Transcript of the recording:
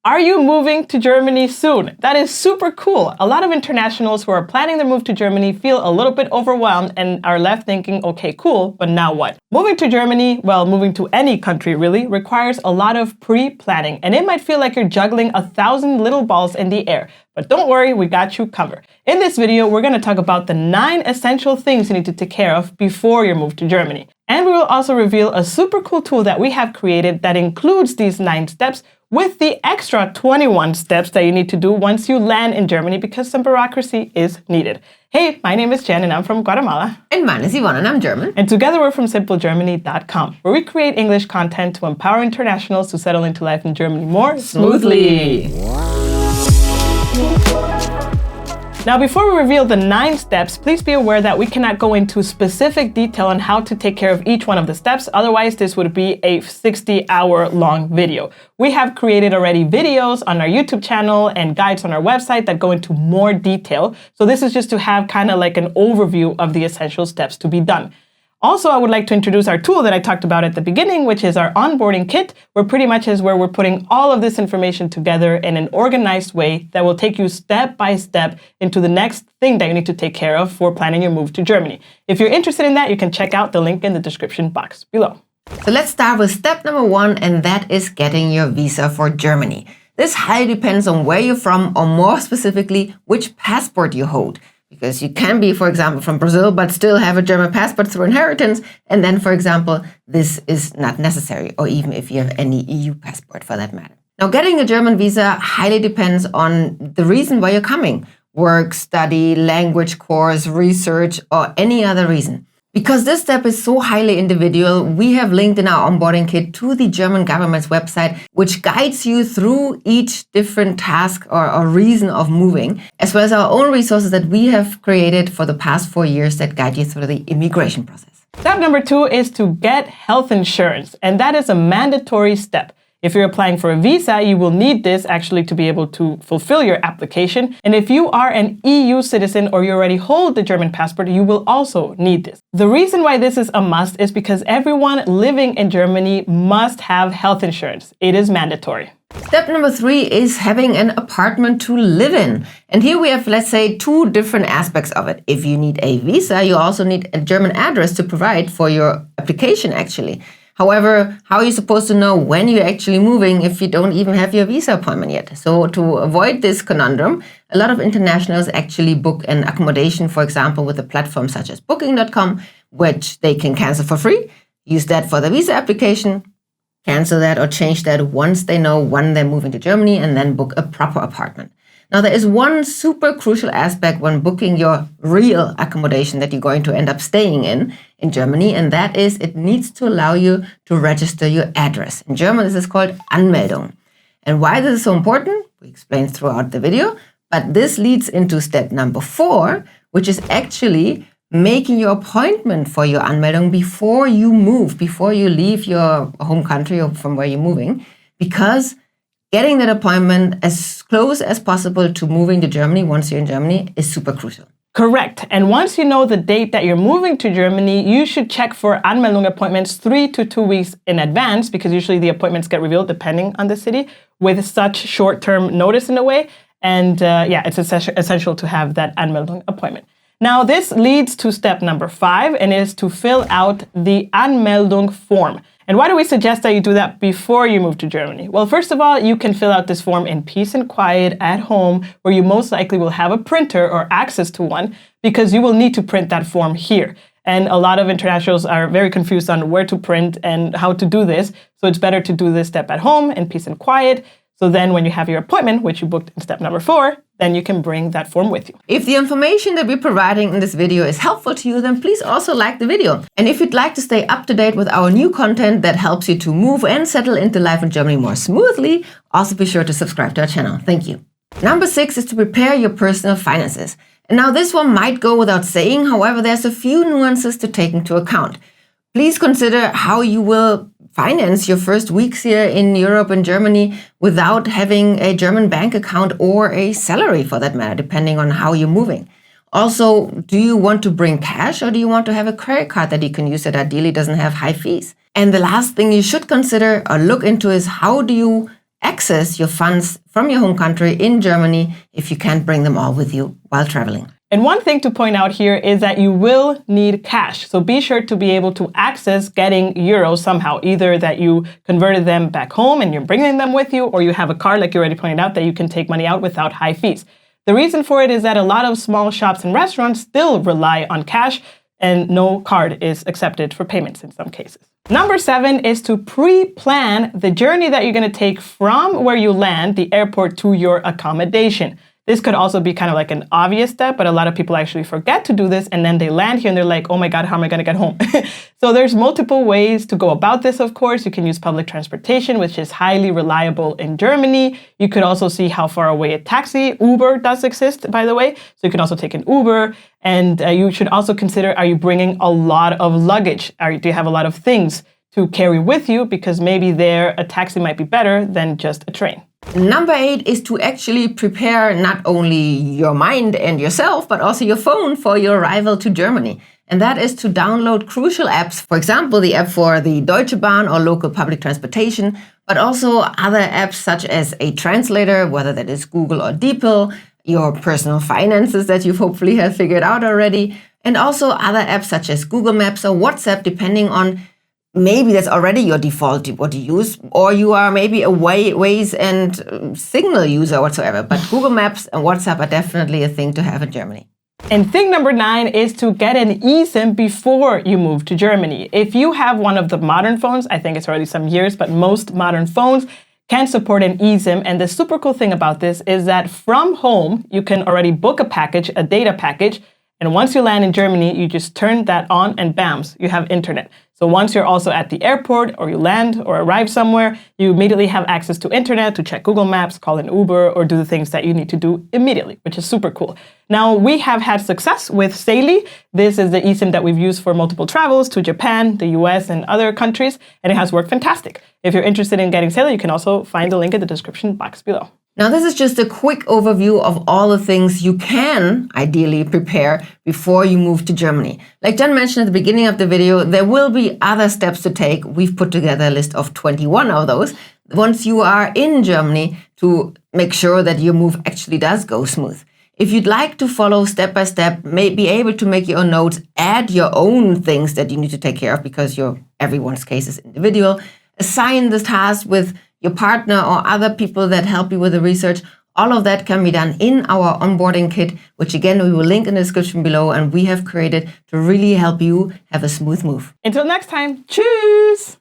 Are you moving to Germany soon? That is super cool. A lot of internationals who are planning their move to Germany feel a little bit overwhelmed and are left thinking, okay, cool, but now what? Moving to Germany, well, moving to any country really, requires a lot of pre-planning, and it might feel like you're juggling 1,000 little balls in the air. But don't worry, we got you covered. In this video, we're going to talk about the 9 essential things you need to take care of before your move to Germany. And we will also reveal a super cool tool that we have created that includes these 9 steps with the extra 21 steps that you need to do once you land in Germany because some bureaucracy is needed. Hey, my name is Jen and I'm from Guatemala. And mine is Yvonne and I'm German. And together we're from simplegermany.com, where we create English content to empower internationals to settle into life in Germany more smoothly. Now, before we reveal the 9 steps, please be aware that we cannot go into specific detail on how to take care of each one of the steps. Otherwise, this would be a 60-hour-long video. We have created already videos on our YouTube channel and guides on our website that go into more detail. So this is just to have kind of like an overview of the essential steps to be done. Also, I would like to introduce our tool that I talked about at the beginning, which is our onboarding kit, where pretty much is where we're putting all of this information together in an organized way that will take you step by step into the next thing that you need to take care of for planning your move to Germany. If you're interested in that, you can check out the link in the description box below. So let's start with step number 1, and that is getting your visa for Germany. This highly depends on where you're from, or more specifically, which passport you hold. Because you can be, for example, from Brazil, but still have a German passport through inheritance. And then, for example, this is not necessary, or even if you have any EU passport for that matter. Now, getting a German visa highly depends on the reason why you're coming. Work, study, language course, research, or any other reason. Because this step is so highly individual, we have linked in our onboarding kit to the German government's website, which guides you through each different task or reason of moving, as well as our own resources that we have created for the past 4 years that guide you through the immigration process. Step number 2 is to get health insurance, and that is a mandatory step. If you're applying for a visa, you will need this actually to be able to fulfill your application. And if you are an EU citizen or you already hold the German passport, you will also need this. The reason why this is a must is because everyone living in Germany must have health insurance. It is mandatory. Step number 3 is having an apartment to live in. And here we have, let's say, 2 different aspects of it. If you need a visa, you also need a German address to provide for your application, actually. However, how are you supposed to know when you're actually moving if you don't even have your visa appointment yet? So to avoid this conundrum, a lot of internationals actually book an accommodation, for example, with a platform such as booking.com, which they can cancel for free. Use that for the visa application, cancel that or change that once they know when they're moving to Germany, and then book a proper apartment. Now, there is one super crucial aspect when booking your real accommodation that you're going to end up staying in Germany, and that is it needs to allow you to register your address. In German, this is called Anmeldung. And why this is so important, we explained throughout the video, but this leads into step number 4, which is actually making your appointment for your Anmeldung before you move, before you leave your home country or from where you're moving, because getting that appointment as close as possible to moving to Germany once you're in Germany is super crucial. Correct. And once you know the date that you're moving to Germany, you should check for Anmeldung appointments 3 to 2 weeks in advance, because usually the appointments get revealed depending on the city with such short-term notice in a way. And it's essential to have that Anmeldung appointment. Now, this leads to step number 5, and is to fill out the Anmeldung form. And why do we suggest that you do that before you move to Germany? Well, first of all, you can fill out this form in peace and quiet at home, where you most likely will have a printer or access to one, because you will need to print that form here. And a lot of internationals are very confused on where to print and how to do this. So it's better to do this step at home in peace and quiet. So then when you have your appointment, which you booked in step number 4, then you can bring that form with you. If the information that we're providing in this video is helpful to you, then please also like the video. And if you'd like to stay up to date with our new content that helps you to move and settle into life in Germany more smoothly, also be sure to subscribe to our channel. Thank you. Number 6 is to prepare your personal finances. And now this one might go without saying, however, there's a few nuances to take into account. Please consider how you will finance your first weeks here in Europe and Germany without having a German bank account or a salary for that matter, depending on how you're moving. Also, do you want to bring cash, or do you want to have a credit card that you can use that ideally doesn't have high fees? And the last thing you should consider or look into is, how do you access your funds from your home country in Germany if you can't bring them all with you while traveling. And one thing to point out here is that you will need cash. So be sure to be able to access getting euros somehow, either that you converted them back home and you're bringing them with you, or you have a card, like you already pointed out, that you can take money out without high fees. The reason for it is that a lot of small shops and restaurants still rely on cash, and no card is accepted for payments in some cases. Number 7 is to pre-plan the journey that you're going to take from where you land, the airport, to your accommodation. This could also be kind of like an obvious step, but a lot of people actually forget to do this, and then they land here and they're like, oh my God, how am I going to get home? So there's multiple ways to go about this, of course. You can use public transportation, which is highly reliable in Germany. You could also see how far away a taxi, Uber does exist, by the way. So you can also take an Uber, and you should also consider, are you bringing a lot of luggage? Do you have a lot of things to carry with you? Because maybe there a taxi might be better than just a train. Number 8 is to actually prepare not only your mind and yourself, but also your phone for your arrival to Germany. And that is to download crucial apps. For example, the app for the Deutsche Bahn or local public transportation, but also other apps such as a translator, whether that is Google or DeepL, your personal finances that you hopefully have figured out already, and also other apps such as Google Maps or WhatsApp, depending on maybe that's already your default what you use, or you are maybe a Waze and Signal user whatsoever. But Google Maps and WhatsApp are definitely a thing to have in Germany. And thing number 9 is to get an eSIM before you move to Germany. If you have one of the modern phones, I think it's already some years, but most modern phones can support an eSIM. And the super cool thing about this is that from home, you can already book a package, a data package. And once you land in Germany, you just turn that on and bam, you have internet. So once you're also at the airport or you land or arrive somewhere, you immediately have access to internet to check Google Maps, call an Uber, or do the things that you need to do immediately, which is super cool. Now, we have had success with Saily. This is the eSIM that we've used for multiple travels to Japan, the US, and other countries, and it has worked fantastic. If you're interested in getting Saily, you can also find the link in the description box below. Now, this is just a quick overview of all the things you can ideally prepare before you move to Germany. Like Jen mentioned at the beginning of the video, there will be other steps to take. We've put together a list of 21 of those once you are in Germany to make sure that your move actually does go smooth. If you'd like to follow step by step, be able to make your own notes, add your own things that you need to take care of because everyone's case is individual, assign the task with your partner or other people that help you with the research. All of that can be done in our onboarding kit, which again, we will link in the description below, and we have created to really help you have a smooth move. Until next time, tschüss!